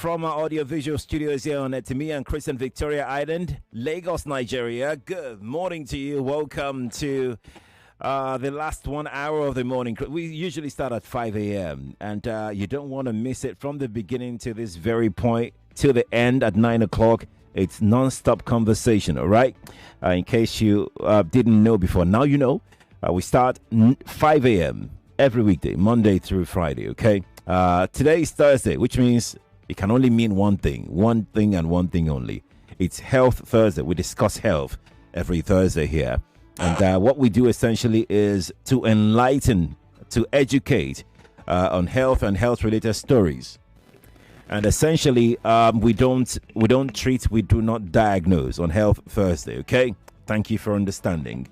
from our audiovisual studios here on Etimi and Christian Victoria Island, Lagos, Nigeria. Good morning to you. Welcome to the last 1 hour of the morning. We usually start at 5 a.m. and you don't want to miss it from the beginning to this very point till the end at 9 o'clock. It's non-stop conversation, all right? In case you didn't know before, now you know. We start 5 a.m. every weekday, Monday through Friday, okay? Today is Thursday, which means it can only mean one thing and one thing only. It's Health Thursday. We discuss health every Thursday here. And what we do essentially is to enlighten, to educate on health and health-related stories. And essentially, we don't treat, we do not diagnose on Health Thursday, okay? Thank you for understanding.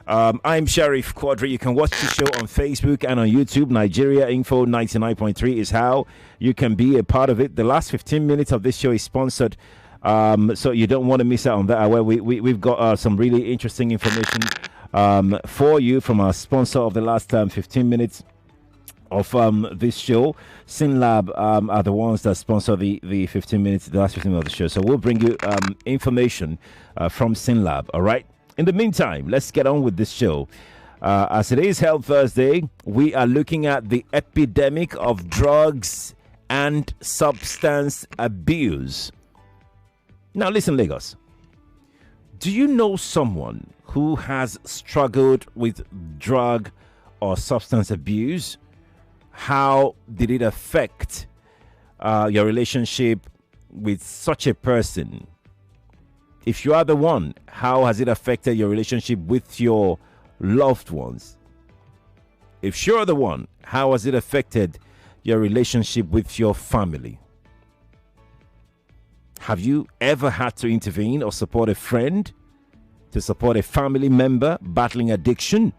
I'm Sheriff Quadry. You can watch the show on Facebook and on YouTube. Nigeria Info 99.3 is how you can be a part of it. The last 15 minutes of this show is sponsored, so you don't want to miss out on that. Where we've got some really interesting information for you from our sponsor of the last 15 minutes of this show. SynLab are the ones that sponsor the 15 minutes, the last 15 minutes of the show. So we'll bring you information from SynLab, all right? In the meantime, let's get on with this show. As it is Health Thursday, we are looking at the epidemic of drugs and substance abuse. Now, listen, Lagos. Do you know someone who has struggled with drug or substance abuse? How did it affect your relationship with such a person? If you are the one, how has it affected your relationship with your loved ones? If you're the one, how has it affected your relationship with your family? Have you ever had to intervene or support a friend, to support a family member battling addiction?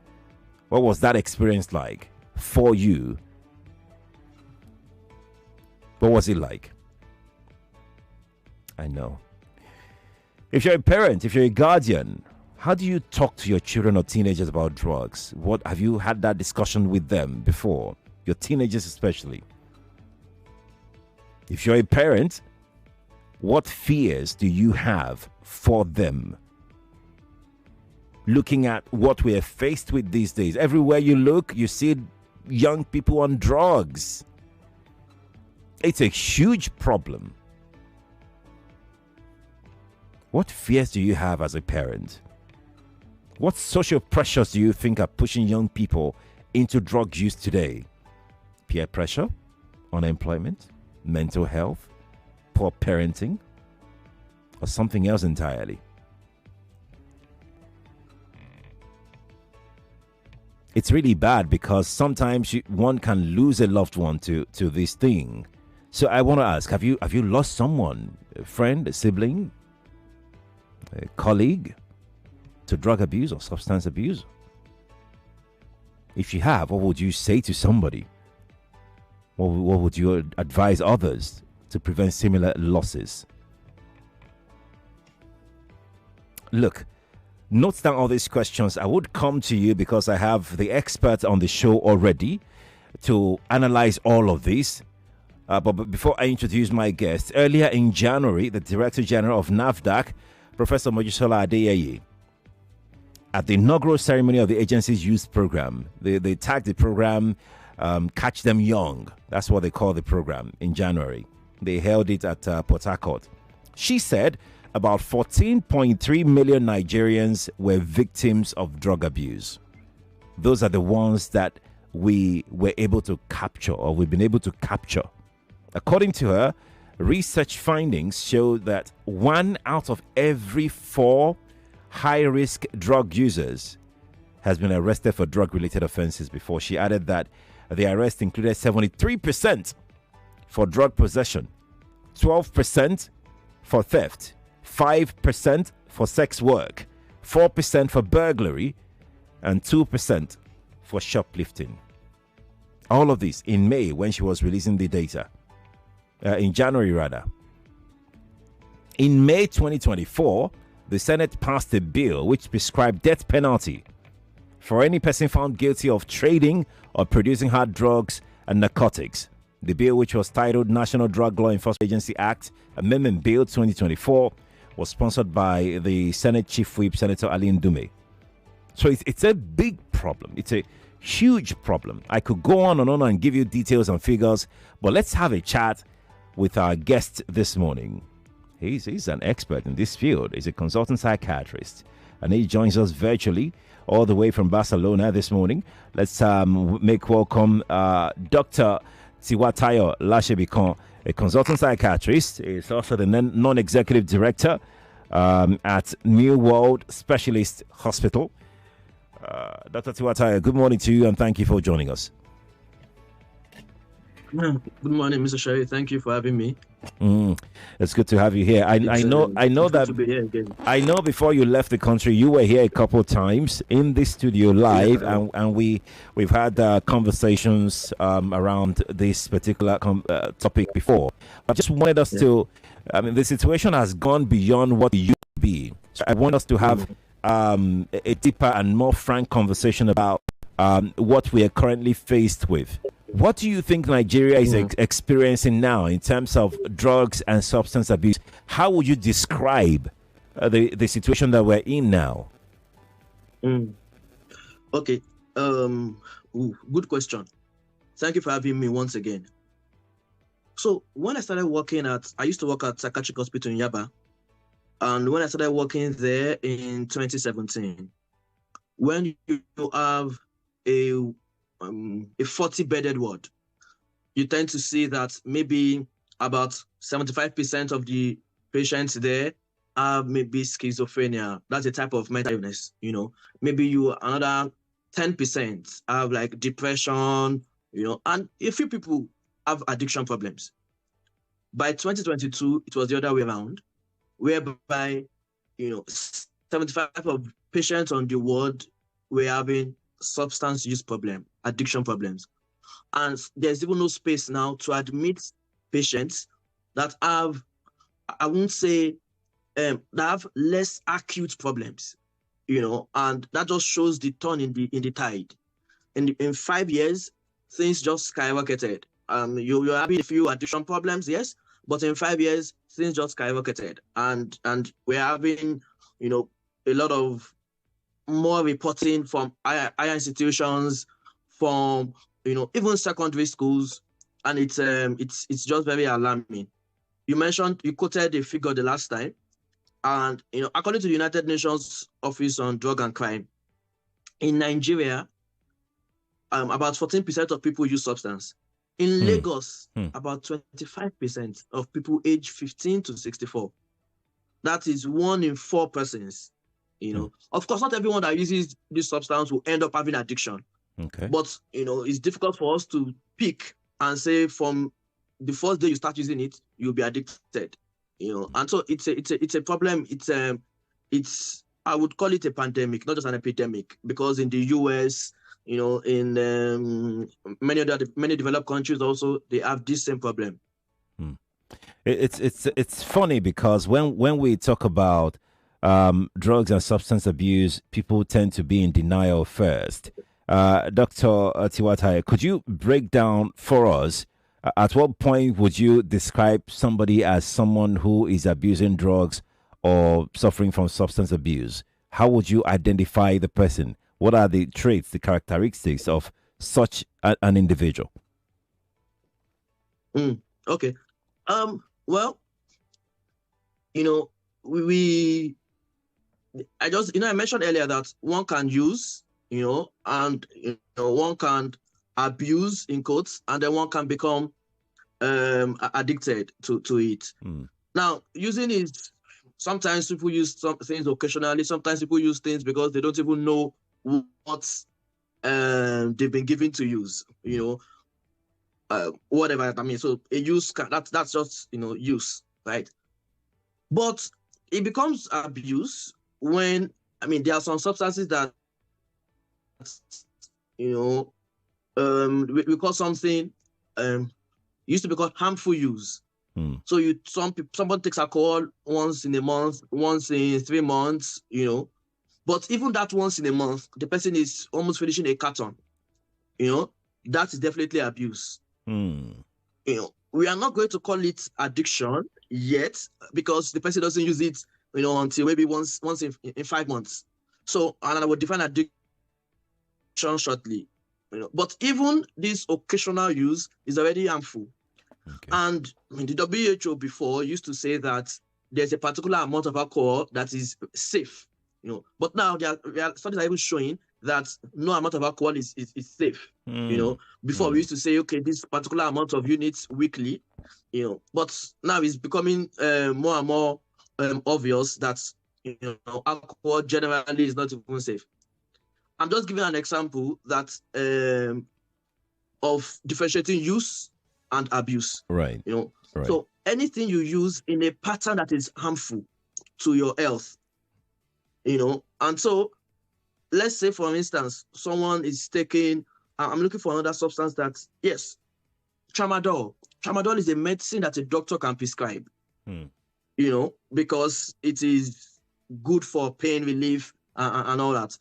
What was that experience like for you? What was it like? I know. If you're a parent, if you're a guardian, how do you talk to your children or teenagers about drugs? What have you had that discussion with them before? Your teenagers especially. If you're a parent, what fears do you have for them? Looking at what we're faced with these days, everywhere you look, you see young people on drugs. It's a huge problem. What fears do you have as a parent? What social pressures do you think are pushing young people into drug use today? Peer pressure, unemployment, mental health, poor parenting, or something else entirely? It's really bad because sometimes one can lose a loved one to this thing. So I want to ask, have you lost someone, a friend, a sibling, a colleague to drug abuse or substance abuse? If you have, what would you say to somebody? What would you advise others to prevent similar losses? Look, note down all these questions. I would come to you because I have the expert on the show already to analyze all of this. But before I introduce my guest, earlier in January, the Director General of NAFDAC, Professor Mojisola Adeyeye, at the inaugural ceremony of the agency's youth program, they tagged the program Catch Them Young. That's what they call the program in January. They held it at Port Harcourt. She said about 14.3 million Nigerians were victims of drug abuse. Those are the ones that we were able to capture, or we've been able to capture. According to her, research findings show that 1 out of every 4 high-risk drug users has been arrested for drug-related offenses before. She added that the arrest included 73% for drug possession, 12% for theft, 5% for sex work, 4% for burglary, and 2% for shoplifting. All of this in May when she was releasing the data. In January, rather. In May 2024, the Senate passed a bill which prescribed death penalty for any person found guilty of trading or producing hard drugs and narcotics. The bill, which was titled National Drug Law Enforcement Agency Act Amendment Bill 2024, was sponsored by the Senate Chief Whip, Senator Ali Ndume. So it's a big problem. It's a huge problem. I could go on and give you details and figures, but let's have a chat with our guest this morning. He's an expert in this field. He's a consultant psychiatrist, and he joins us virtually all the way from Barcelona this morning. Let's make welcome Dr. Tiwatayo Lasebikan, a consultant psychiatrist. He's also the non-executive director at New World Specialist Hospital. Dr. Tiwatayo, good morning to you, and thank you for joining us. Good morning, Mr. Sherry. Thank you for having me. It's good to have you here. I know that to be here again. I know before you left the country, you were here a couple of times in this studio live, and we've had conversations around this particular topic before. I just wanted us to. I mean, the situation has gone beyond what it used to be. So I want us to have a deeper and more frank conversation about what we are currently faced with. What do you think Nigeria is experiencing now in terms of drugs and substance abuse? How would you describe the situation that we're in now? Okay. Good question. Thank you for having me once again. So when I started working I used to work at Psychiatrist Hospital in Yaba. And when I started working there in 2017, when you have a 40-bedded ward, you tend to see that maybe about 75% of the patients there have maybe schizophrenia. That's a type of mental illness, Maybe another 10% have like depression, and a few people have addiction problems. By 2022, it was the other way around, whereby, 75% of patients on the ward were having substance use problem, addiction problems. And there's even no space now to admit patients that have, I won't say, that have less acute problems, and that just shows the turn in the tide. In 5 years, things just skyrocketed. You're having a few addiction problems, yes, but in 5 years, things just skyrocketed. And we're having, a lot of more reporting from higher institutions, from even secondary schools, and it's just very alarming. You quoted a figure the last time, and according to the United Nations Office on Drug and Crime, in Nigeria, about 14% of people use substance. In Lagos, about 25% of people aged 15 to 64. That is 1 in 4 persons. Of course, not everyone that uses this substance will end up having addiction. Okay. But, it's difficult for us to pick and say from the first day you start using it, you'll be addicted. And so it's a problem. It's I would call it a pandemic, not just an epidemic, because in the US, in many developed countries also, they have this same problem. It's funny because when we talk about drugs and substance abuse, people tend to be in denial first. Dr. Tiwatayo, could you break down for us at what point would you describe somebody as someone who is abusing drugs or suffering from substance abuse? How would you identify the person? What are the traits, the characteristics of such an individual? Okay. Well, I mentioned earlier that one can use, and one can abuse in quotes, and then one can become addicted to it. Now, using is sometimes people use some things occasionally. Sometimes people use things because they don't even know what they've been given to use. Whatever. I mean, so a use that's just use, right? But it becomes abuse when there are some substances that we call something used to be called harmful use. So someone takes alcohol once in a month, once in 3 months, but even that once in a month, the person is almost finishing a carton. That is definitely abuse. We are not going to call it addiction yet because the person doesn't use it, until maybe once in 5 months. So, and I will define addiction shortly. But even this occasional use is already harmful. Okay. And the WHO before used to say that there's a particular amount of alcohol that is safe. But now there are studies are even showing that no amount of alcohol is safe. Before we used to say, okay, this particular amount of units weekly, but now it's becoming more and more obvious that alcohol generally is not even safe. I'm just giving an example that of differentiating use and abuse. Right. Right. So anything you use in a pattern that is harmful to your health, and so let's say, for instance, someone is taking, I'm looking for another substance that, yes, tramadol. Tramadol is a medicine that a doctor can prescribe, because it is good for pain relief and all that.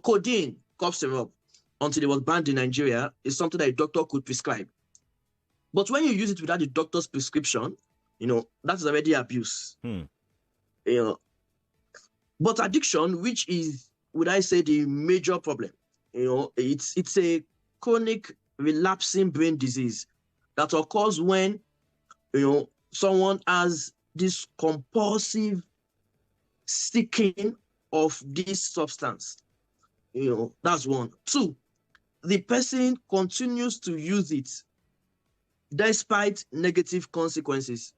Codeine, cough syrup, until it was banned in Nigeria, is something that a doctor could prescribe. But when you use it without the doctor's prescription, that is already abuse. But addiction, which is, would I say, the major problem, it's a chronic relapsing brain disease that occurs when, someone has this compulsive seeking of this substance. That's one. Two, the person continues to use it despite negative consequences.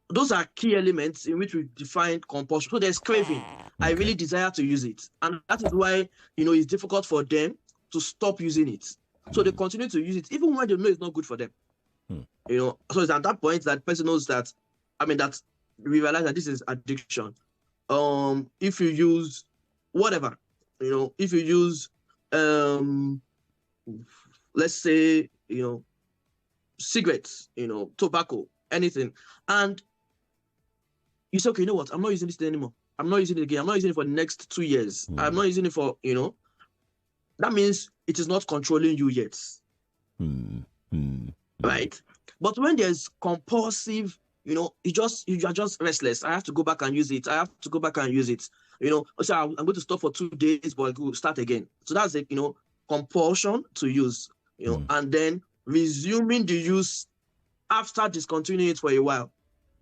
Those are key elements in which we define compulsion. So there's craving. Okay. I really desire to use it. And that is why, it's difficult for them to stop using it. So they continue to use it, even when they know it's not good for them. So it's at that point that person knows that, that we realize that this is addiction. If you use whatever, if you use, let's say, cigarettes, tobacco, anything, and you say, okay, you know what, I'm not using this anymore. I'm not using it again. I'm not using it for the next 2 years. I'm not using it for, that means it is not controlling you yet. Right? But when there's compulsive, you are just restless. I have to go back and use it. I have to go back and use it. So I'm going to stop for 2 days, but I'll start again. So that's a, compulsion to use, and then resuming the use after discontinuing it for a while,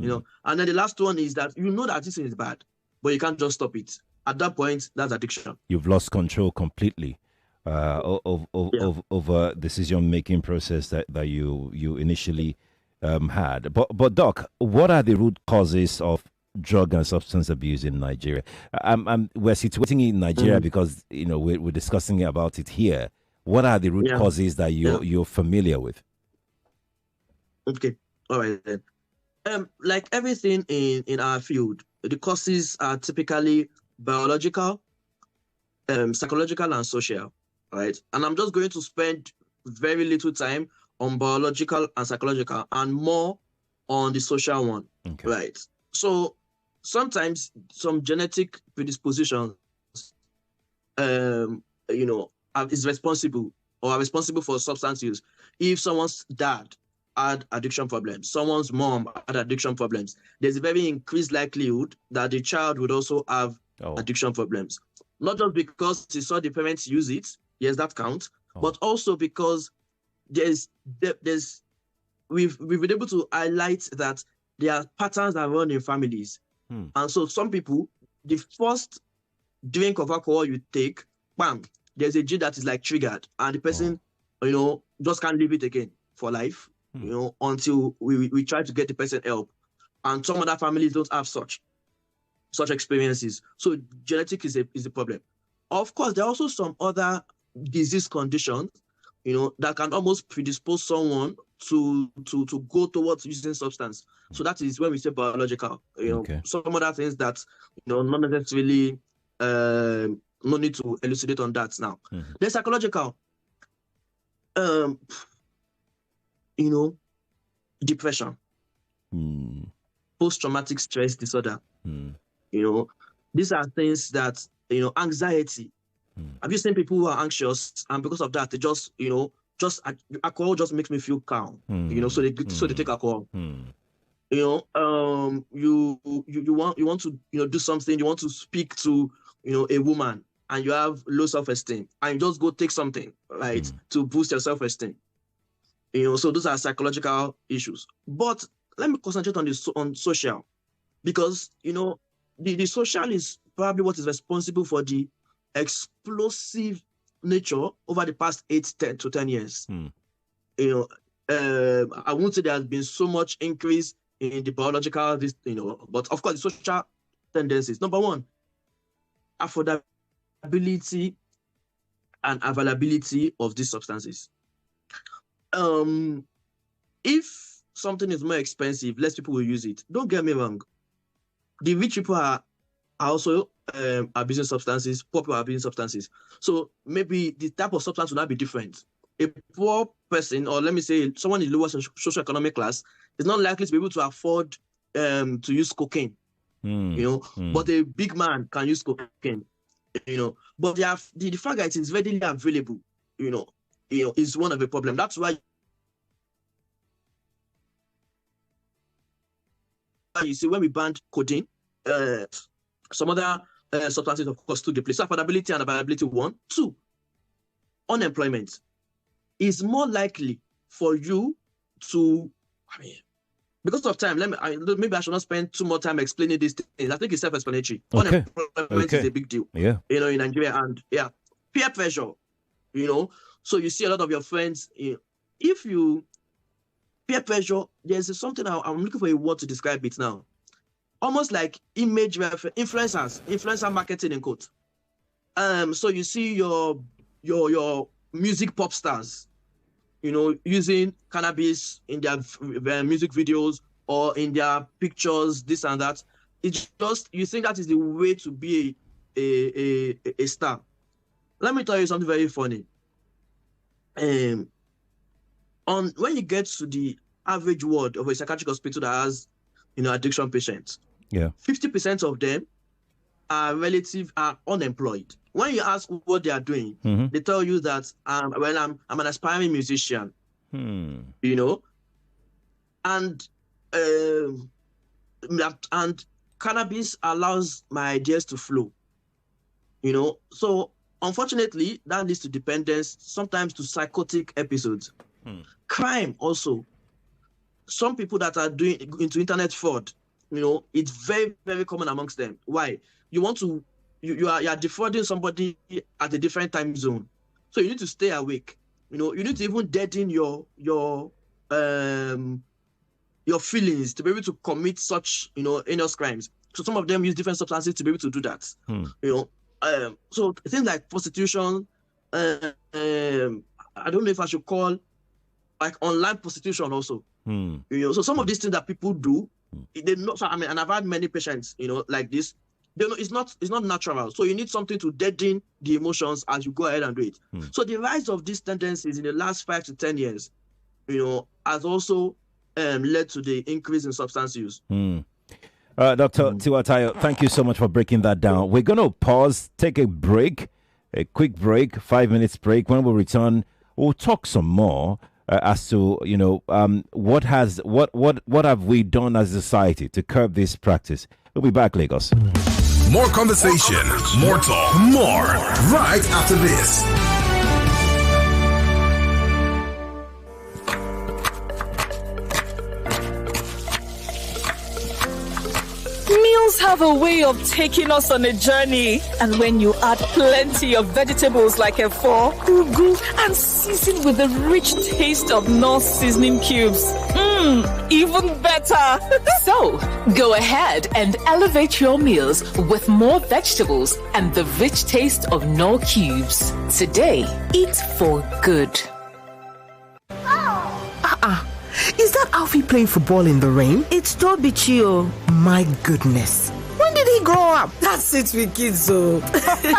and then the last one is that that this is bad, but you can't just stop it. At that point, that's addiction. You've lost control completely over decision-making process that you initially had. But Doc, what are the root causes of drug and substance abuse in Nigeria? We're situating it in Nigeria because we're discussing about it here. What are the root causes that you're familiar with? Okay, all right then. Like everything in our field, the causes are typically biological, psychological, and social, right? And I'm just going to spend very little time on biological and psychological, and more on the social one, right? So sometimes some genetic predispositions, is responsible or are responsible for substance use. If someone's dad had addiction problems, someone's mom had addiction problems, there's a very increased likelihood that the child would also have addiction problems. Not just because he saw the parents use it, yes, that counts, but also because we've been able to highlight that there are patterns that run in families. And so some people, the first drink of alcohol you take, bam, there's a gene that is like triggered, and the person, just can't leave it again for life, until we try to get the person help. And some other families don't have such experiences. So genetic is a problem. Of course, there are also some other disease conditions, that can almost predispose someone to go towards using substance. So that is when we say biological. Some other things that not necessarily no need to elucidate on that now. Then psychological, depression, post-traumatic stress disorder. These are things that anxiety. Have you seen people who are anxious and because of that they just just alcohol just makes me feel calm. So they take alcohol. You want to do something. You want to speak to a woman, and you have low self-esteem, and you just go take something, right, to boost your self-esteem. So those are psychological issues. But let me concentrate on social, because the social is probably what is responsible for the explosive nature over the past 10 to 10 years. I won't say there has been so much increase in the biological, but of course the social tendencies. Number one, affordability and availability of these substances. If something is more expensive, less people will use it. Don't get me wrong. The rich people are also abusing substances, poor people are abusing substances. So maybe the type of substance will not be different. A poor person, or let me say someone in lower socioeconomic class, is not likely to be able to afford to use cocaine. But a big man can use cocaine. But the fact that it is readily available, is one of the problem. That's why you see when we banned codeine, some other substances, of course, took the place. So affordability and availability, 1. 2, unemployment is more likely for you to, because of time, maybe I should not spend too much time explaining these things. I think it's self-explanatory. Okay. Unemployment is a big deal. Yeah. In Nigeria, and peer pressure. So you see a lot of your friends. If you peer pressure, there's something I'm looking for a word to describe it now. Almost like image influencer marketing in quote. So you see your music pop stars, using cannabis in their music videos or in their pictures, this and that. It's just, you think that is the way to be a star. Let me tell you something very funny. When you get to the average ward of a psychiatric hospital that has, addiction patients, 50% of them are unemployed. When you ask what they are doing, they tell you that I'm an aspiring musician, and cannabis allows my ideas to flow, So unfortunately, that leads to dependence, sometimes to psychotic episodes. Crime also. Some people that are doing into internet fraud, it's very, very common amongst them. Why? You want to, you are defrauding somebody at a different time zone, so you need to stay awake. You need to even deaden your feelings to be able to commit such heinous crimes. So some of them use different substances to be able to do that. So things like prostitution, I don't know if I should call like online prostitution also. So some of these things that people do, they not. And I've had many patients, like this. It's not natural. So you need something to deaden the emotions as you go ahead and do it. So the rise of these tendencies in the last 5 to 10 years, has also led to the increase in substance use. Dr. Tiwatayo, thank you so much for breaking that down. We're going to pause, take a break, a quick break, 5 minutes break. When we return, we'll talk some more as to what have we done as a society to curb this practice. We'll be back, Lagos. More conversation, more talk, more right after this. Meals have a way of taking us on a journey. And when you add plenty of vegetables like efo, ugu, and season with the rich taste of North seasoning cubes, even better. So, go ahead and elevate your meals with more vegetables and the rich taste of Knorr cubes. Today, eat for good. Is that Alfie playing football in the rain? It's Toby Chio. My goodness. When did quickly grow up. That's it with kids, so.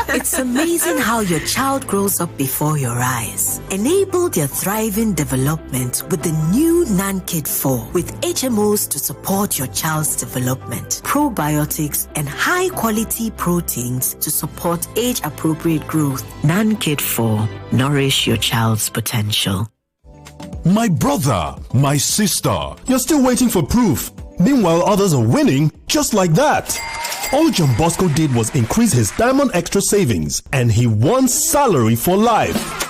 It's amazing how your child grows up before your eyes. Enable their thriving development with the new NanKid 4 with HMOs to support your child's development, probiotics, and high-quality proteins to support age-appropriate growth. NanKid 4. Nourish your child's potential. My brother, my sister, you're still waiting for proof. Meanwhile, others are winning just like that. All John Bosco did was increase his Diamond Extra savings, and he won salary for life.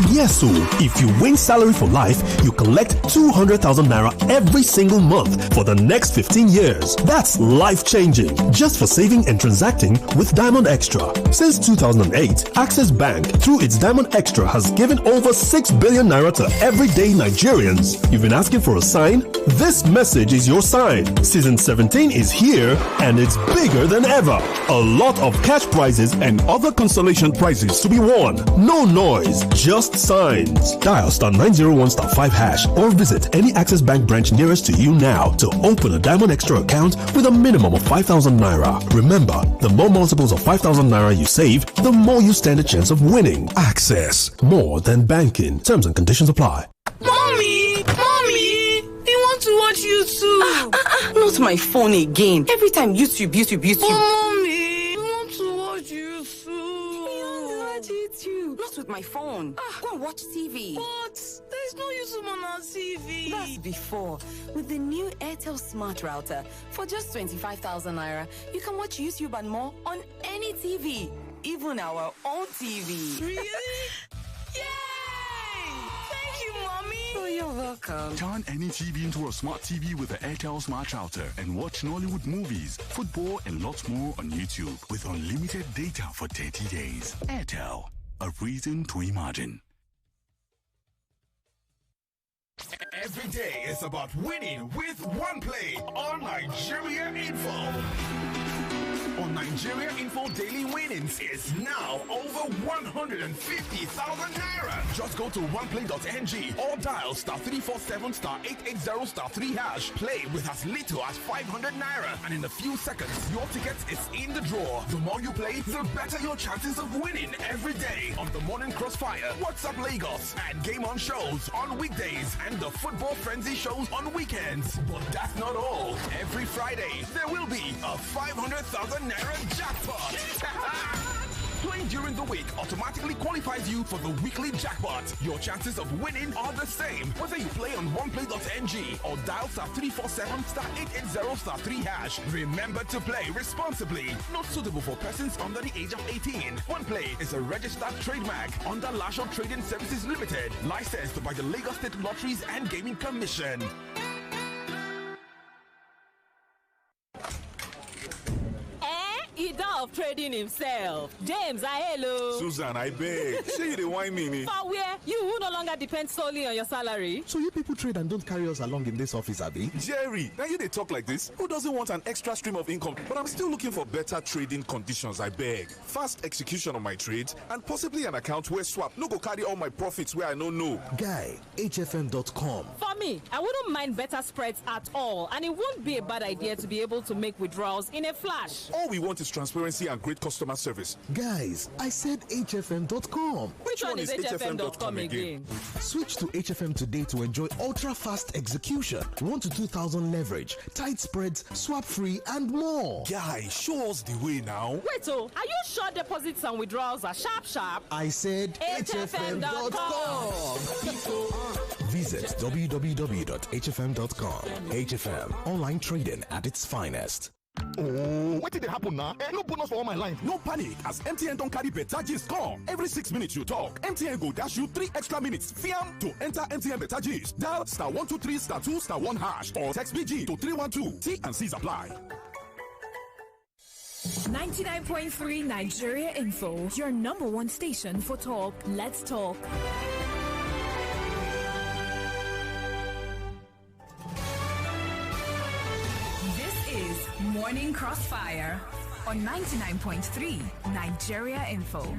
Yes, so if you win salary for life, you collect 200,000 naira every single month for the next 15 years. That's life-changing, just for saving and transacting with Diamond Extra. Since 2008, Access Bank, through its Diamond Extra, has given over 6 billion naira to everyday Nigerians. You've been asking for a sign? This message is your sign. Season 17 is here, and it's bigger than ever. A lot of cash prizes and other consolation prizes to be won. No noise, just signs. Dial *901*5# or visit any Access Bank branch nearest to you now to open a Diamond Extra account with a minimum of 5,000 naira. Remember, the more multiples of 5,000 naira you save, the more you stand a chance of winning. Access, more than banking. Terms and conditions apply. Mommy, you want to watch YouTube? Not my phone again. Every time YouTube. Mommy, you want to watch YouTube? Not with my phone. Go and watch TV. But there's no YouTube on our TV. That's before. With the new Airtel Smart Router, for just 25,000 naira, you can watch YouTube and more on any TV, even our own TV. Really? Yay! Thank you, Mommy. Oh, you're welcome. Turn any TV into a smart TV with the Airtel Smart Router and watch Nollywood movies, football, and lots more on YouTube with unlimited data for 30 days. Airtel, a reason to imagine. Every day is about winning with one play on Nigeria Info. On Nigeria Info, daily winnings is now over 150,000 naira. Just go to oneplay.ng or dial *347 *880 *3#. Play with as little as 500 naira, and in a few seconds, your ticket is in the draw. The more you play, the better your chances of winning every day on the Morning Crossfire, WhatsApp Lagos, and Game On shows on weekdays, and the Football Frenzy shows on weekends. But that's not all. Every Friday, there will be a 500,000 naira jackpot. Playing during the week automatically qualifies you for the weekly jackpot. Your chances of winning are the same, whether you play on oneplay.ng or dial *347 *880 *3#. Remember to play responsibly. Not suitable for persons under the age of 18. OnePlay is a registered trademark under Lasho Trading Services Limited, licensed by the Lagos State Lotteries and Gaming Commission. Of trading himself. James, hello. Susan, I beg. Say you the wine me. For where? You who no longer depend solely on your salary. So you people trade and don't carry us along in this office, Abby? Jerry, now you they talk like this. Who doesn't want an extra stream of income? But I'm still looking for better trading conditions, I beg. Fast execution of my trades and possibly an account where swap no go carry all my profits where I no know. Guy, HFM.com. For me, I wouldn't mind better spreads at all, and it won't be a bad idea to be able to make withdrawals in a flash. All we want is transparency and great customer service. Guys, I said HFM.com. Which one is HFM.com again? Switch to HFM today to enjoy ultra-fast execution, 1 to 2,000 leverage, tight spreads, swap-free, and more. Guy, show us the way now. Wait, are you sure deposits and withdrawals are sharp? I said HFM.com. Visit www.hfm.com. HFM, online trading at its finest. Oh, what did it happen now? No bonus for all my line. No panic, as MTN don't carry better gist come. Every 6 minutes you talk, MTN go dash you 3 extra minutes. Fiam to enter MTN better gist. Dial *123 *2 *1# or text BG to 312. T and C's apply. 99.3 Nigeria Info, your number one station for talk. Let's talk. Morning Crossfire on 99.3 Nigeria Info.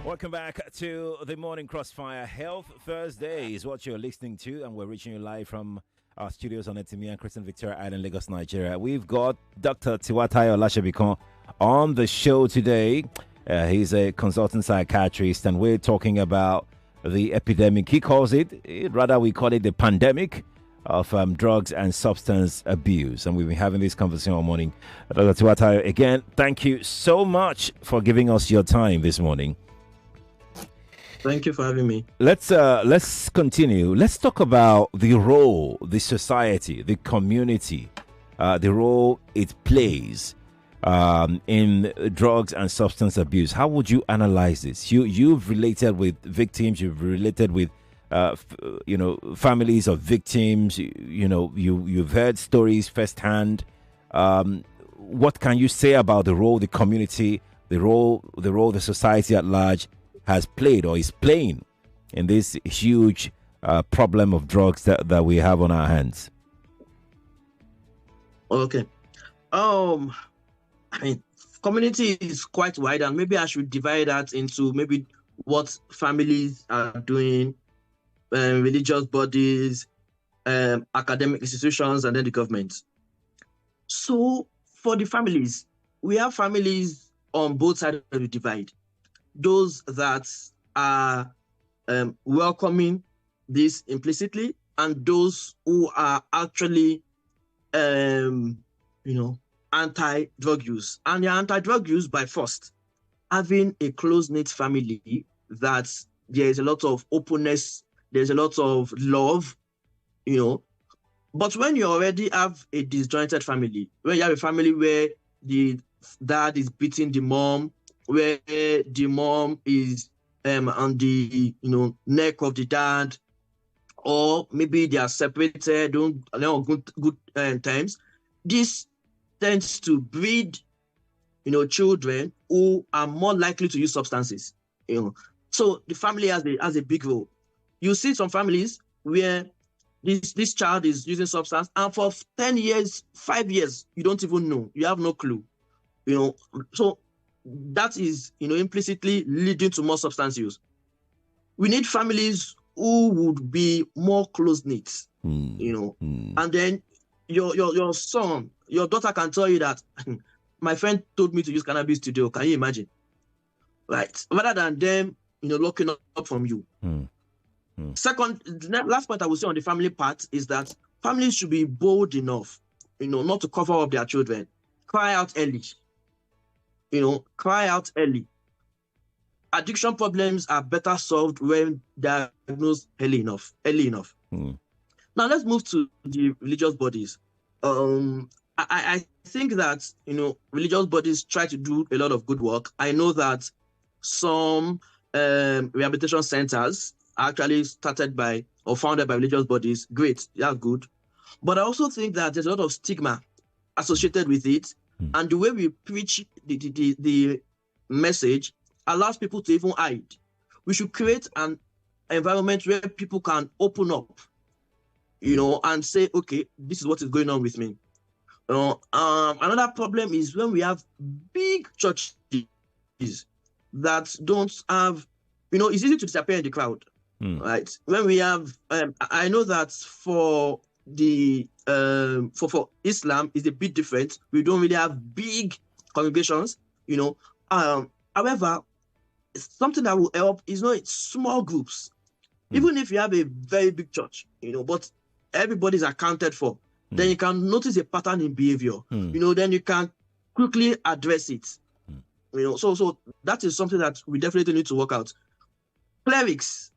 Welcome back to the Morning Crossfire. Health Thursday is what you're listening to, and we're reaching you live from our studios on Epidemic and Christian Victoria Island, Lagos, Nigeria. We've got Dr. Tiwatayo Lasebikan on the show today. He's a consultant psychiatrist, and we're talking about the epidemic. He calls it, rather we call it the pandemic of drugs and substance abuse. And we've been having this conversation all morning. Dr. Tiwatayo, again, thank you so much for giving us your time this morning. Thank you for having me. Let's continue. Let's talk about the role, the society, the community, the role it plays in drugs and substance abuse. How would you analyze this? You've related with victims. You've related with families of victims. You've heard stories firsthand. What can you say about the role the community, the role the society at large has played or is playing in this huge problem of drugs that we have on our hands? Okay. Community is quite wide, and maybe I should divide that into maybe what families are doing, religious bodies, academic institutions, and then the government. So for the families, we have families on both sides of the divide. Those that are welcoming this implicitly, and those who are actually, anti-drug use. And they're anti-drug use by first having a close-knit family that there is a lot of openness, there's a lot of love, But when you already have a disjointed family, when you have a family where the dad is beating the mom, where the mom is on the neck of the dad, or maybe they are separated, don't on good times. This tends to breed, children who are more likely to use substances. So the family has a big role. You see some families where this child is using substance, and for 10 years, 5 years, you don't even know. You have no clue. So that is, implicitly leading to more substance use. We need families who would be more close-knit, and then your son, your daughter can tell you that my friend told me to use cannabis today. Can you imagine? Right? Rather than them, locking up from you. Second, the last point I will say on the family part is that families should be bold enough, not to cover up their children. Cry out early. Cry out early. Addiction problems are better solved when diagnosed early enough. Now let's move to the religious bodies. I think that religious bodies try to do a lot of good work. I know that some rehabilitation centers are actually started by or founded by religious bodies. Great, that's good. But I also think that there's a lot of stigma associated with it. And the way we preach the message allows people to even hide. We should create an environment where people can open up, and say, okay, this is what is going on with me. Another problem is when we have big churches that don't have, it's easy to disappear in the crowd, right? When we have, I know that for the for Islam is a bit different. We don't really have big congregations, However, something that will help is small groups. Even if you have a very big church, but everybody's accounted for, then you can notice a pattern in behavior. Then you can quickly address it. So that is something that we definitely need to work out. Clerics,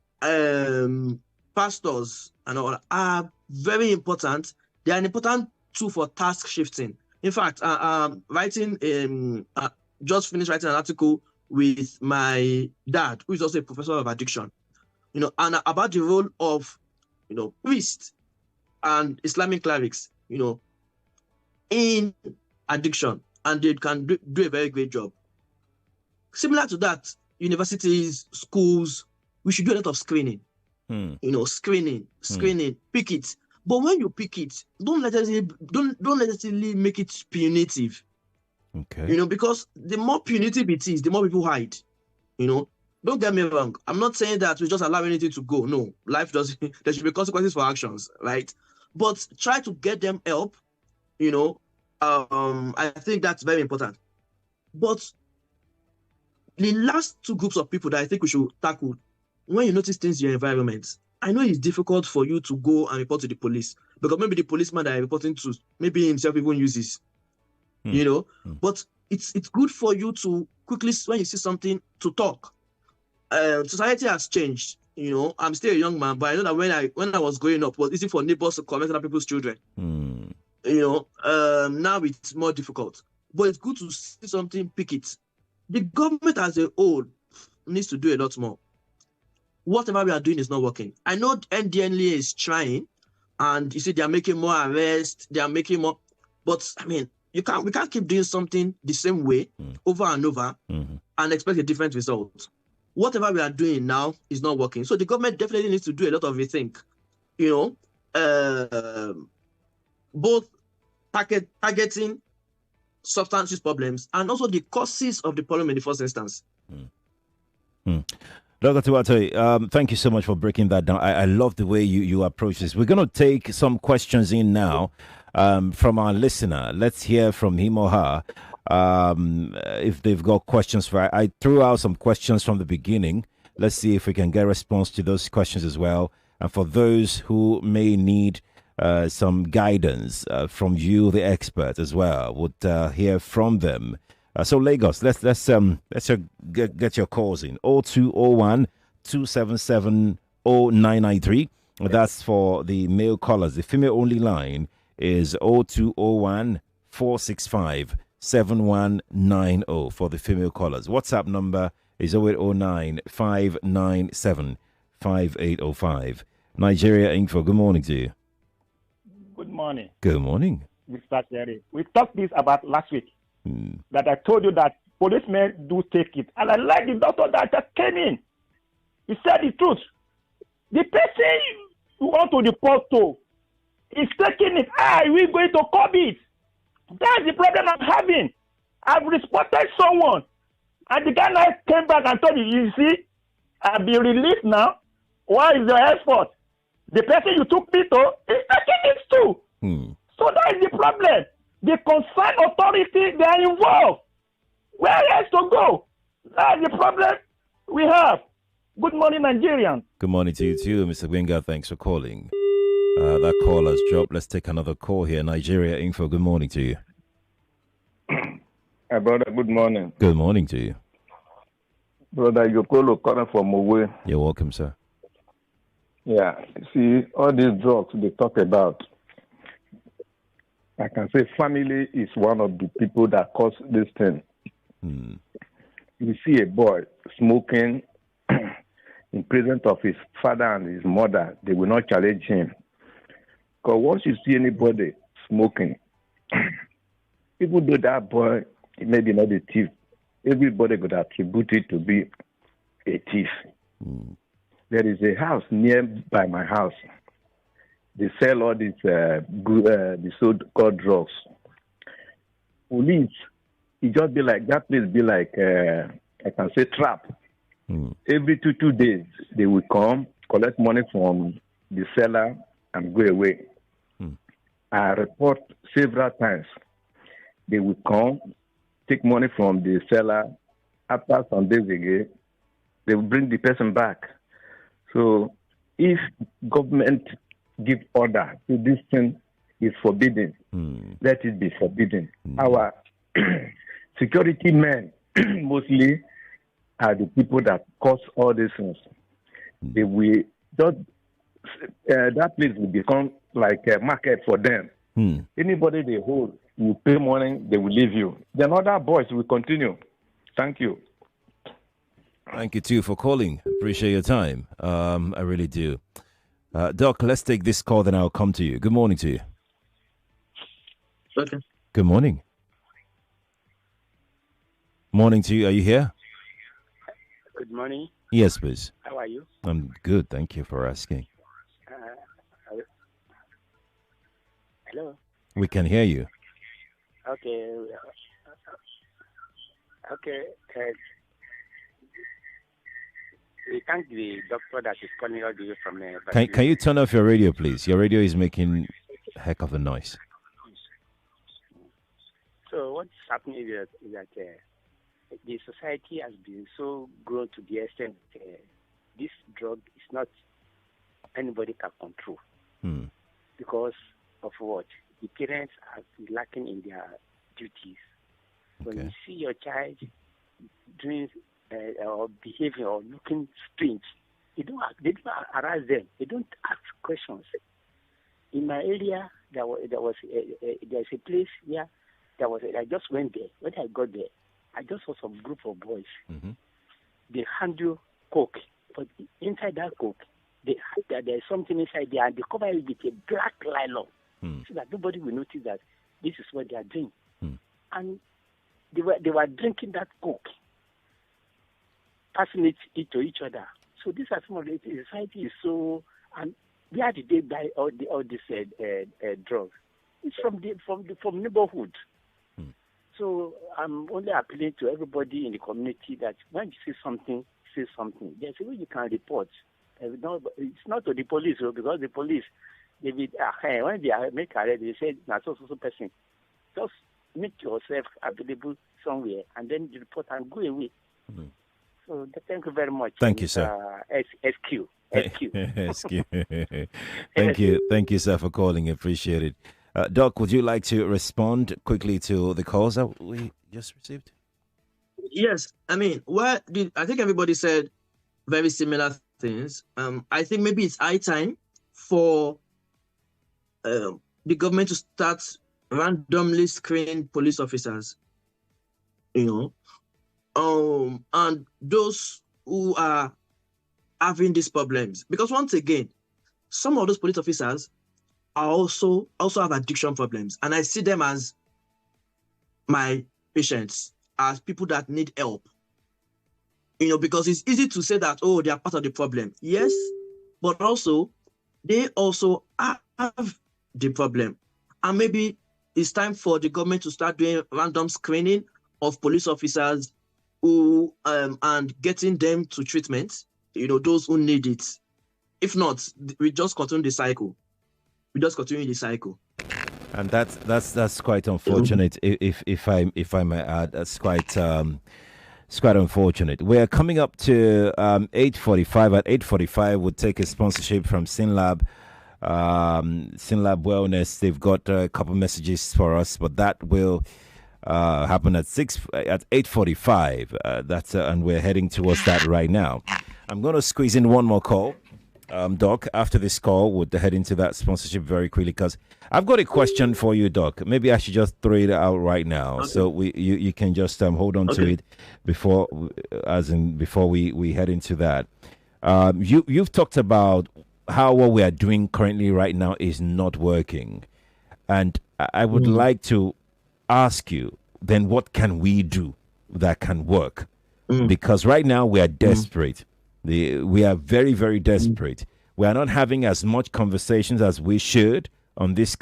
pastors, and all are very important. They are an important tool for task shifting. In fact, just finished writing an article with my dad, who is also a professor of addiction, and about the role of, priests and Islamic clerics, in addiction, and they can do a very great job. Similar to that, universities, schools, we should do a lot of screening. Screening, pick it. But when you pick it, don't necessarily make it punitive. Okay. Because the more punitive it is, the more people hide. Don't get me wrong. I'm not saying that we just allow anything to go. No, life does. There should be consequences for actions, right? But try to get them help. I think that's very important. But the last two groups of people that I think we should tackle, when you notice things in your environment, I know it's difficult for you to go and report to the police because maybe the policeman that you're reporting to, maybe himself even uses, but it's good for you to quickly, when you see something, to talk. Society has changed. I'm still a young man, but I know that when I was growing up, it was easy for neighbors to comment on other people's children. Now it's more difficult. But it's good to see something, pick it. The government as a whole needs to do a lot more. Whatever we are doing is not working. I know NDLA is trying, and you see they are making more arrests, they are making more, but I mean, we can't keep doing something the same way over and over and expect a different result. Whatever we are doing now is not working. So the government definitely needs to do a lot of rethink. Both targeting substance use problems and also the causes of the problem in the first instance. Dr. Tiwatayo, thank you so much for breaking that down. I love the way you approach this. We're going to take some questions in now from our listener. Let's hear from him or her if they've got questions for. I threw out some questions from the beginning. Let's see if we can get a response to those questions as well. And for those who may need some guidance from you, the expert, as well, would hear from them. So Lagos, let's get your calls in. 0201 277 0993. That's for the male callers. The female only line is 0201 465 7190 for the female callers. WhatsApp number is 0809 597 5805. Nigeria Info, good morning to you. Good morning. Good morning. Mr. Jerry. We talked this about last week. That I told you that policemen do take it. And I like the doctor that just came in. He said the truth. The person you want to report to is taking it. We're going to curb it. That's the problem I'm having. I've reported someone. And the guy now came back and told me, you see, I'll be released now. Why is your effort? The person you took me to is taking it too. So that is the problem. The concerned authority, they are involved. Where else to go? That's the problem we have. Good morning, Nigerians. Good morning to you too, Mr. Gwenga. Thanks for calling. That call has dropped. Let's take another call here. Nigeria Info, good morning to you. Hey, brother, good morning. Good morning to you. Brother, you're calling from away. You're welcome, sir. Yeah, see, all these drugs they talk about, I can say family is one of the people that cause this thing. You see a boy smoking in presence of his father and his mother, they will not challenge him. Because once you see anybody smoking, even though that boy maybe not a thief, everybody could attribute it to be a thief. There is a house near by my house. They sell all these the so-called drugs. Police, it just be like, that place be like, I can say trap. Every two days, they will come, collect money from the seller and go away. I report several times. They will come, take money from the seller. After some days again, they will bring the person back. So if government give order to this thing is forbidden, let it be forbidden. Our security men mostly are the people that cause all these things. They will just that place will become like a market for them. Anybody they hold, you pay money, they will leave you. Then other boys will continue. Thank you. Thank you too for calling. Appreciate your time. I really do. Doc, let's take this call, then I'll come to you. Good morning to you. Okay. Good morning. Morning to you. Are you here? Good morning. Yes, please. How are you? I'm good. Thank you for asking. Hello. We can hear you. Okay. Okay. we thank the doctor that is calling all the way from there. Can you turn off your radio, please? Your radio is making a heck of a noise. So what's happening is that the society has been so grown to the extent this drug is not anybody can control. Because of what? The parents are lacking in their duties. When you see your child doing or behaving or looking strange, they don't arouse them. They don't ask questions. In my area, there's a place where I just went there. When I got there, I just saw some group of boys. They handle coke, but inside that coke, there's something inside there, and they cover it with a black nylon, so that nobody will notice that this is what they are doing. And they were drinking that coke, passing it to each other. So these are some of the society is so. And where did they buy all these drugs? It's from neighborhood. So I'm only appealing to everybody in the community that when you see something, say something. There's a way you can report. It's not to the police, because the police, when they make arrest, they say, "Not so person." Just make yourself available somewhere and then report and go away. So thank you very much. Thank you, sir. SQ. Thank you, sir, for calling. Appreciate it. Doc, would you like to respond quickly to the calls that we just received? Yes. I mean, I think everybody said very similar things. I think maybe it's high time for the government to start randomly screening police officers, and those who are having these problems. Because once again, some of those police officers are also have addiction problems, and I see them as my patients, as people that need help. Because it's easy to say that, they are part of the problem. Yes, but also they also have the problem. And maybe it's time for the government to start doing random screening of police officers who and getting them to treatment, those who need it. If not, we just continue the cycle. And that's quite unfortunate. If I may add, that's quite unfortunate. We're coming up to 8:45. At 8:45, we'll take a sponsorship from Synlab. Synlab Wellness. They've got a couple messages for us, but that will happen at 8:45. And we're heading towards that right now. I'm going to squeeze in one more call. Doc, after this call, we'll head into that sponsorship very quickly, because I've got a question for you, Doc. Maybe I should just throw it out right now, so you can just hold on to it before we head into that. You've talked about how what we are doing currently right now is not working, and I would like to ask you, then what can we do that can work? Because right now we are desperate. We are very, very desperate. We are not having as much conversations as we should on this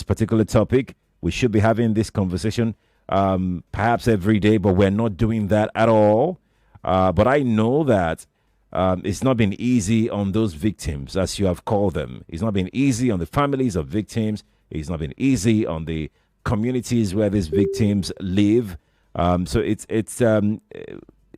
particular topic. We should be having this conversation perhaps every day, but we're not doing that at all. But I know that it's not been easy on those victims, as you have called them. It's not been easy on the families of victims. It's not been easy on the communities where these victims live. So it's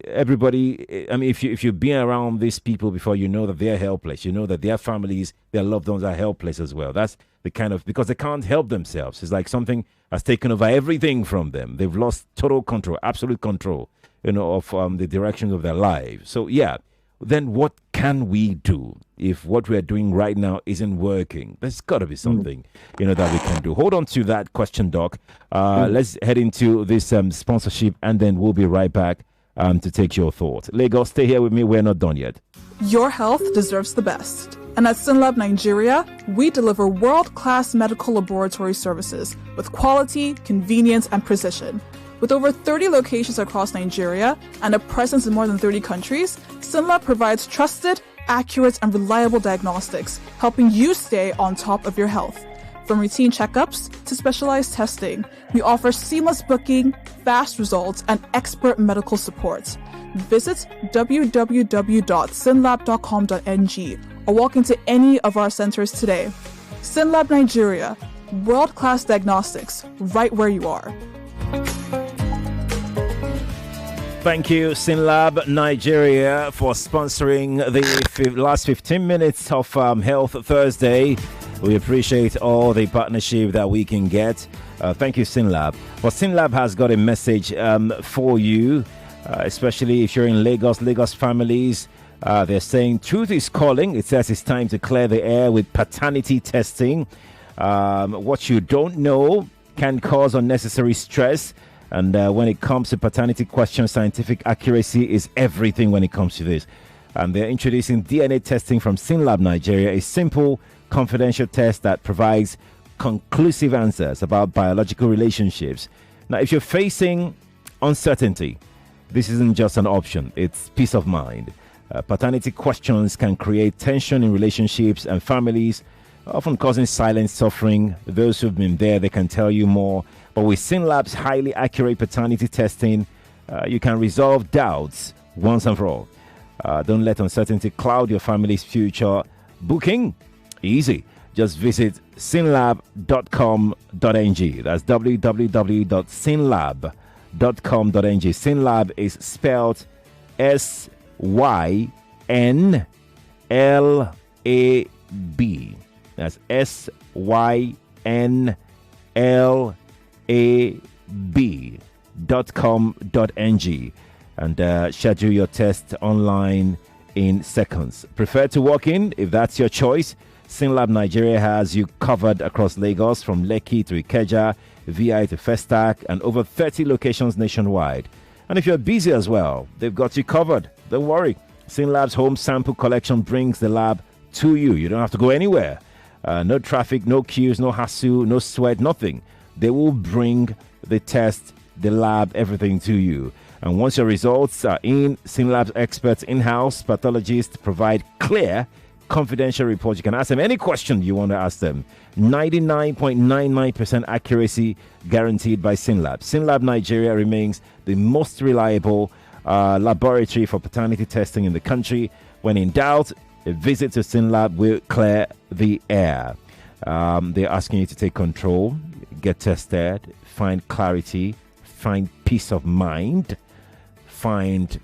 everybody. I mean, if you've been around these people before, you know that they're helpless. You know that their families, their loved ones are helpless as well. That's the kind of, because they can't help themselves. It's like something has taken over everything from them. They've lost total control, absolute control, of the direction of their lives. So yeah, then what can we do if what we're doing right now isn't working? There's got to be something, that we can do. Hold on to that question, Doc. Let's head into this sponsorship, and then we'll be right back to take your thoughts. Lagos, stay here with me. We're not done yet. Your health deserves the best. And at Synlab Nigeria, we deliver world-class medical laboratory services with quality, convenience, and precision. With over 30 locations across Nigeria and a presence in more than 30 countries, Synlab provides trusted, accurate, and reliable diagnostics, helping you stay on top of your health. From routine checkups to specialized testing, we offer seamless booking, fast results, and expert medical support. Visit www.synlab.com.ng or walk into any of our centers today. Synlab Nigeria, world-class diagnostics, right where you are. Thank you, Synlab Nigeria, for sponsoring the last 15 minutes of Health Thursday. We appreciate all the partnership that we can get. Thank you, Synlab. Well, Synlab has got a message for you, especially if you're in Lagos families. They're saying truth is calling. It says it's time to clear the air with paternity testing. What you don't know can cause unnecessary stress. And when it comes to paternity questions, scientific accuracy is everything when it comes to this. And they're introducing DNA testing from Synlab Nigeria, a simple, confidential test that provides conclusive answers about biological relationships. Now, if you're facing uncertainty, this isn't just an option, it's peace of mind. Paternity questions can create tension in relationships and families, often causing silent suffering. Those who've been there, they can tell you more. But with Synlab's highly accurate paternity testing, you can resolve doubts once and for all. Don't let uncertainty cloud your family's future. Booking? Easy. Just visit synlab.com.ng. That's www.synlab.com.ng. Synlab is spelled SYNLAB. That's SYNLAB.com.ng. And schedule your test online in seconds. Prefer to walk in? If that's your choice, Synlab Nigeria has you covered across Lagos, from Lekki to Ikeja, VI to Festac, and over 30 locations nationwide. And if you're busy as well, they've got you covered. Don't worry. Synlab's home sample collection brings the lab to you. You don't have to go anywhere. No traffic, no queues, no hassle, no sweat, nothing. They will bring the test, the lab, everything to you. And once your results are in, Synlab's experts in-house pathologists provide clear, confidential reports. You can ask them any question you want to ask them. 99.99% accuracy guaranteed by Synlab. Synlab Nigeria remains the most reliable laboratory for paternity testing in the country. When in doubt, a visit to Synlab will clear the air. They're asking you to take control, get tested, find clarity, find peace of mind, find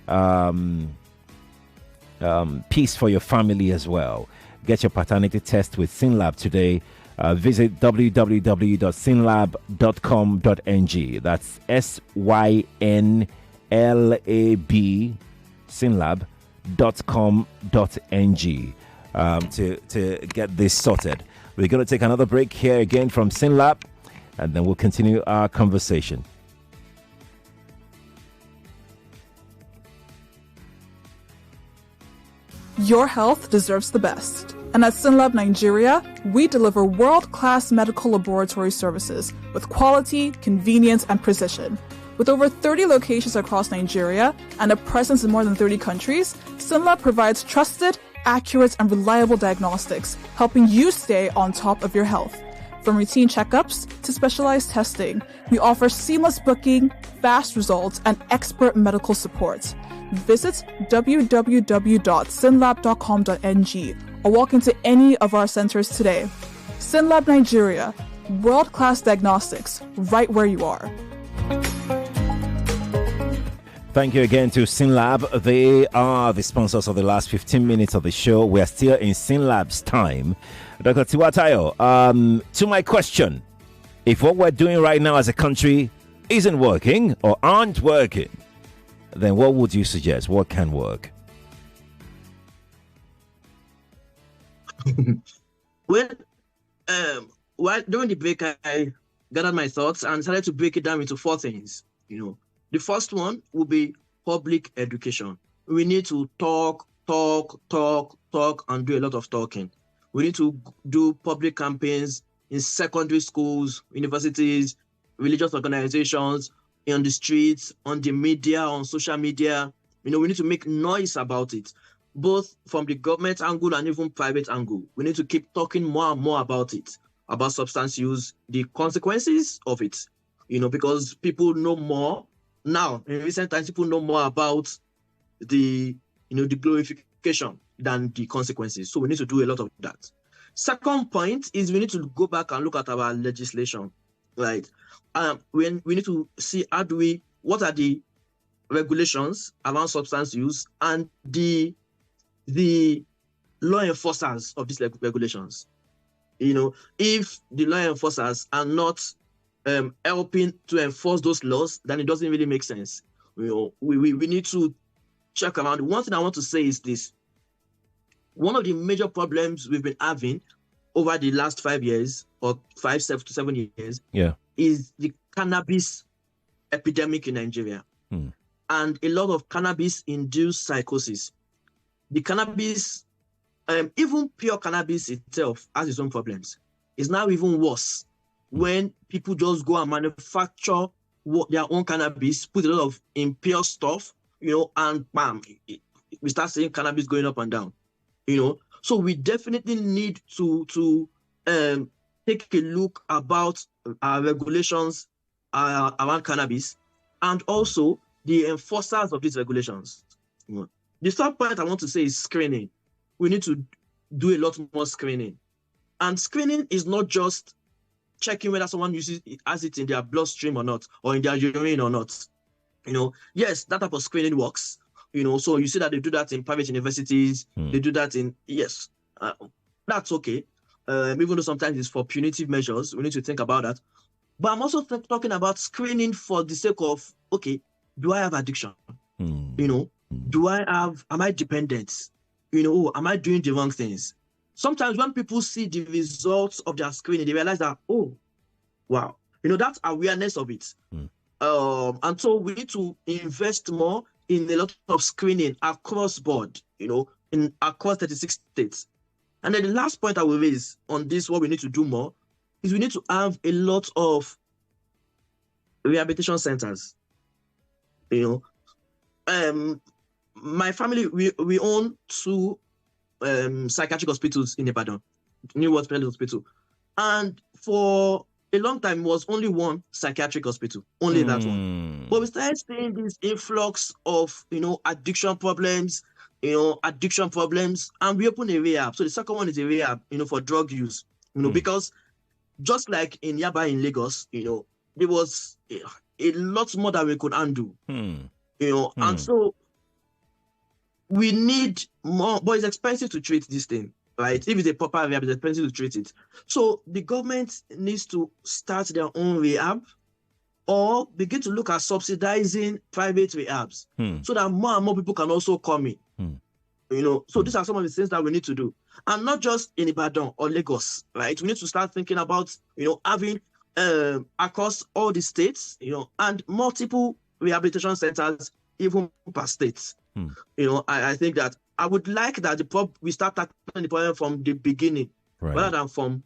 peace for your family as well. Get your paternity test with Synlab today. Visit www.synlab.com.ng. That's SYNLAB, synlab.com.ng, to get this sorted. We're going to take another break here again from Synlab, and then we'll continue our conversation. Your health deserves the best. And at Synlab Nigeria, we deliver world-class medical laboratory services with quality, convenience, and precision. With over 30 locations across Nigeria and a presence in more than 30 countries, Synlab provides trusted, accurate, and reliable diagnostics, helping you stay on top of your health. From routine checkups to specialized testing, we offer seamless booking, fast results, and expert medical support. Visit www.synlab.com.ng or walk into any of our centers today. Synlab Nigeria, world-class diagnostics, right where you are. Thank you again to Synlab. They are the sponsors of the last 15 minutes of the show. We are still in Synlab's time. Dr. Tiwatayo, to my question, if what we're doing right now as a country isn't working or aren't working, then what would you suggest? What can work? Well, during the break, I gathered my thoughts and decided to break it down into 4 things. The first one will be public education. We need to talk, and do a lot of talking. We need to do public campaigns in secondary schools, universities, religious organizations, on the streets, on the media, on social media. We need to make noise about it, both from the government angle and even private angle. We need to keep talking more and more about it, about substance use, the consequences of it, because people know more now in recent times, people know more about the glorification than the consequences. So we need to do a lot of that. Second point is we need to go back and look at our legislation, right? We need to see what are the regulations around substance use and the law enforcers of these regulations. If the law enforcers are not helping to enforce those laws, then it doesn't really make sense. We need to check around. One thing I want to say is this. One of the major problems we've been having over the last 5 years or 5 to 7 years is the cannabis epidemic in Nigeria. And a lot of cannabis-induced psychosis. The cannabis, even pure cannabis itself has its own problems. It's now even worse when people just go and manufacture their own cannabis, put a lot of impure stuff, and bam, we start seeing cannabis going up and down. So we definitely need to take a look about our regulations around cannabis and also the enforcers of these regulations. The third point I want to say is screening. We need to do a lot more screening. And screening is not just checking whether someone has it in their bloodstream or not, or in their urine or not. Yes, that type of screening works. So you see that they do that in private universities. They do that that's okay. Even though sometimes it's for punitive measures, we need to think about that. But I'm also talking about screening for the sake of, okay, do I have addiction? Am I dependent? Am I doing the wrong things? Sometimes when people see the results of their screening, they realize that, oh, wow, that's awareness of it. And so we need to invest more in a lot of screening across board, across 36 states. And then the last point I will raise on this, what we need to do more, is we need to have a lot of rehabilitation centers. My family, we own 2 psychiatric hospitals in Ibadan, New World Hospital. And for a long time, it was only one psychiatric hospital, only that one. But we started seeing this influx of, addiction problems, and we opened a rehab. So the second one is a rehab, for drug use, because just like in Yaba in Lagos, there was a lot more that we could undo, and so we need more, but it's expensive to treat this thing, right? If it's a proper rehab, it's expensive to treat it. So the government needs to start their own rehab or begin to look at subsidizing private rehabs so that more and more people can also come in. So these are some of the things that we need to do. And not just in Ibadan or Lagos, right? We need to start thinking about, having across all the states, and multiple rehabilitation centers, even per state. I think that I would like that we start tackling the problem from the beginning rather than from,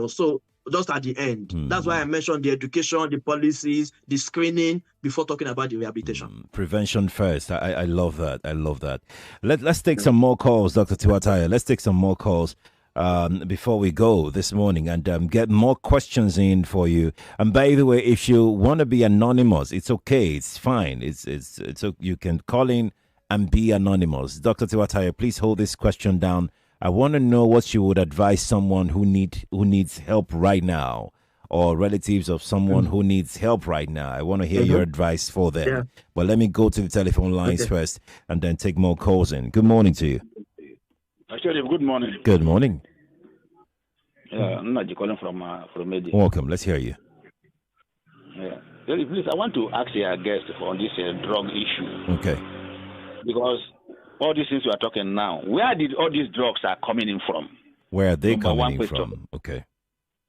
so just at the end. That's why I mentioned the education, the policies, the screening before talking about the rehabilitation. Prevention first. I love that. I love that. Let's take some more calls, Dr. Tiwatayo. Let's take some more calls before we go this morning and get more questions in for you. And by the way, if you want to be anonymous, it's okay. It's fine. It's you can call in and be anonymous. Dr. Tiwatayo, please hold this question down. I want to know what you would advise someone who needs help right now, or relatives of someone who needs help right now. I want to hear your advice for them. Yeah. But let me go to the telephone lines first and then take more calls in. Good morning to you. Actually, good morning. Good morning. I'm not calling from Medi. Welcome. Let's hear you. Yeah. Please, I want to ask your guest on this drug issue. Okay. Because all these things we are talking now, where did all these drugs are coming in from? Where are they coming in from? Okay.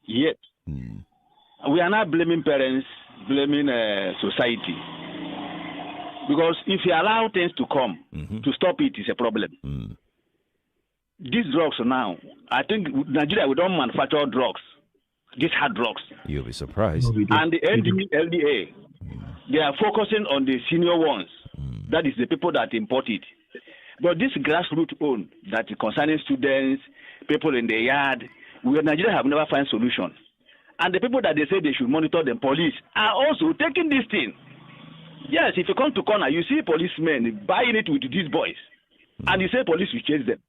Yet, we are not blaming parents, blaming society. Because if you allow things to come, to stop it is a problem. These drugs now, I think Nigeria, we don't manufacture drugs, these hard drugs. You'll be surprised. And the LDA, they are focusing on the senior ones. That is the people that import it. But this grassroots own that concerning students, people in the yard, we in Nigeria have never found solution. And the people that they say they should monitor the police are also taking this thing. Yes, if you come to corner, you see policemen buying it with these boys, and you say police will chase them.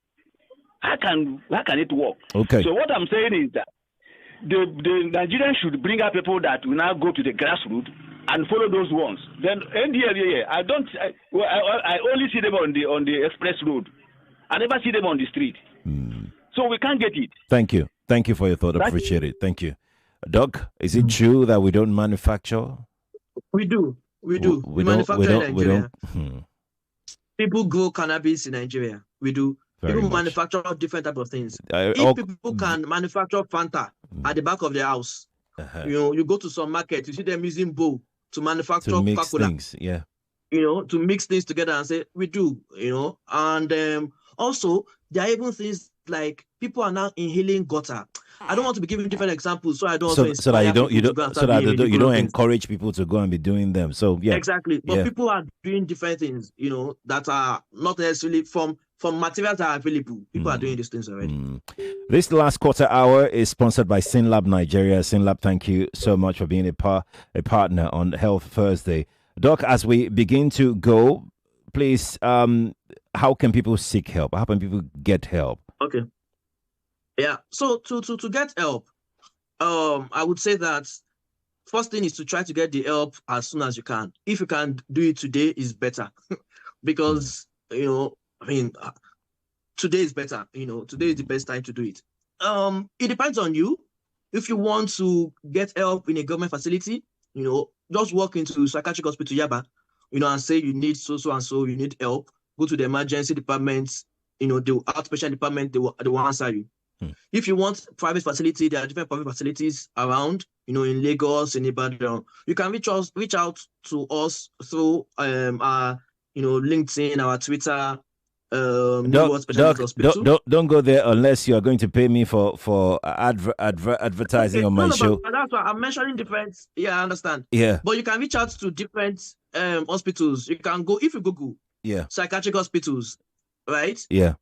How can it work? Okay. So what I'm saying is that the Nigerians should bring up people that will now go to the grassroots and follow those ones. Then NDLEA, I only see them on the express road. I never see them on the street. So we can't get it. Thank you for your thought. I appreciate it. Thank you. Doc, is it true that we don't manufacture? We do. We manufacture in Nigeria. People grow cannabis in Nigeria. We do. People manufacture different type of things. If people can manufacture Fanta at the back of their house, you go to some market, you see them using bowl to manufacture Coca-Cola. To mix things together and say, we do, and also there are even things like people are now inhaling gutter. I don't want to be giving different examples, so I don't. So that you don't encourage people to go and be doing them. So yeah, exactly. But people are doing different things, that are not necessarily from materials that are available. People are doing these things already. This last quarter hour is sponsored by SynLab Nigeria. SynLab, thank you so much for being a partner on Health Thursday. Doc, as we begin to go, please, how can people seek help? How can people get help? Okay. Yeah. So to get help, I would say that first thing is to try to get the help as soon as you can. If you can do it today, is better because today is better. Today is the best time to do it. It depends on you. If you want to get help in a government facility, just walk into Psychiatric Hospital Yaba, and say you need so and so, you need help. Go to the emergency department, the outpatient department, they will answer you. If you want private facility, there are different private facilities around, in Lagos, in Ibadan. You can reach out to us through our, LinkedIn, our Twitter. Don't go there unless you are going to pay me for advertising on my show. That's why I'm mentioning different. Yeah, I understand. Yeah, but you can reach out to different hospitals. You can go if you Google. Yeah, psychiatric hospitals, right? Yeah,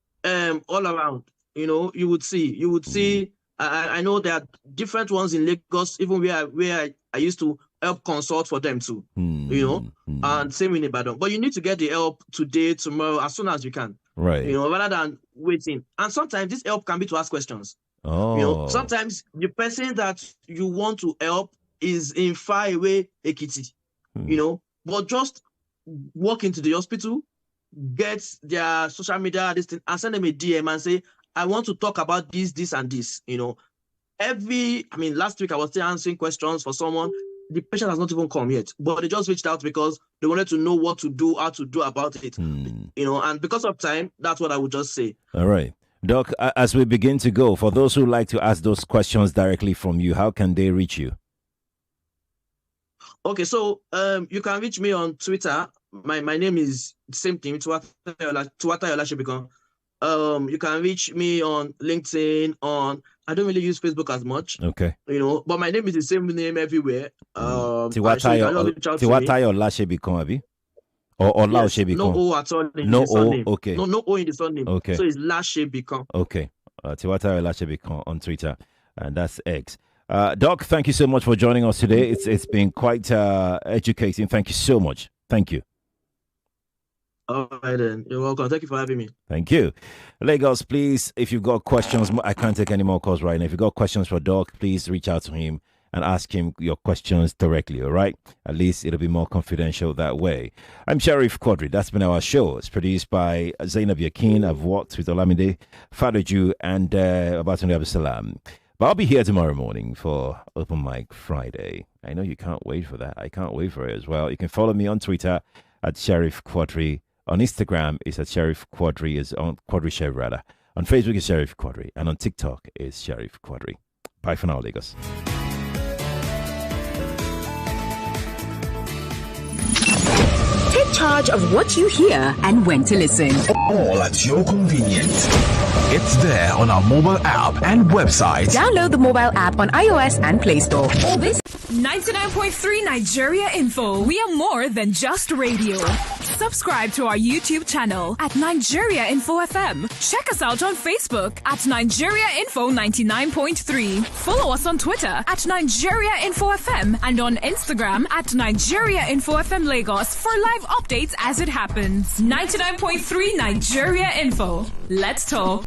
all around. You would see. I know there are different ones in Lagos, even where I used to help consult for them too. And same in Ibadan. But you need to get the help today, tomorrow, as soon as you can. Right. Rather than waiting. And sometimes this help can be to ask questions. Oh. Sometimes the person that you want to help is in far away Ekiti. But just walk into the hospital, get their social media this thing, and send them a DM and say, I want to talk about this, and this. Last week I was still answering questions for someone. The patient has not even come yet, but they just reached out because they wanted to know what to do, how to do about it. And because of time, that's what I would just say. All right. Doc, as we begin to go, for those who like to ask those questions directly from you, how can they reach you? Okay, so you can reach me on Twitter. My name is the same thing, Tiwatayo Lasebikan. You can reach me on LinkedIn. I don't really use Facebook as much. Okay. But my name is the same name everywhere. Tiwatayo Lasebikan, Abi? Or Lasebikan? No O at all in the surname. Okay. No O in the surname. Okay. So it's Lasebikan. Okay. Tiwatayo Lasebikan on Twitter, and that's X. Doc, thank you so much for joining us today. It's been quite educating. Thank you so much. Thank you. All right, then. You're welcome. Thank you for having me. Thank you. Lagos, please, if you've got questions, I can't take any more calls right now. If you've got questions for Doc, please reach out to him and ask him your questions directly, all right? At least it'll be more confidential that way. I'm Sheriff Quadry. That's been our show. It's produced by Zainab Yakin. I've worked with Olamide Fadoju and Abatunde Abdulsalam. But I'll be here tomorrow morning for Open Mic Friday. I know you can't wait for that. I can't wait for it as well. You can follow me on Twitter at Sheriff Quadry. On Instagram, it's at Sheriff Quadry, is on Quadry Sheriff rather. On Facebook, is Sheriff Quadry. And on TikTok, is Sheriff Quadry. Bye for now, Lagos. Take charge of what you hear and when to listen. All at your convenience. It's there on our mobile app and website. Download the mobile app on iOS and Play Store. All this 99.3 Nigeria Info. We are more than just radio. Subscribe to our YouTube channel at Nigeria Info FM. Check us out on Facebook at Nigeria Info 99.3. Follow us on Twitter at Nigeria Info FM and on Instagram at Nigeria Info FM Lagos for live updates as it happens. 99.3 Nigeria Info. Let's talk.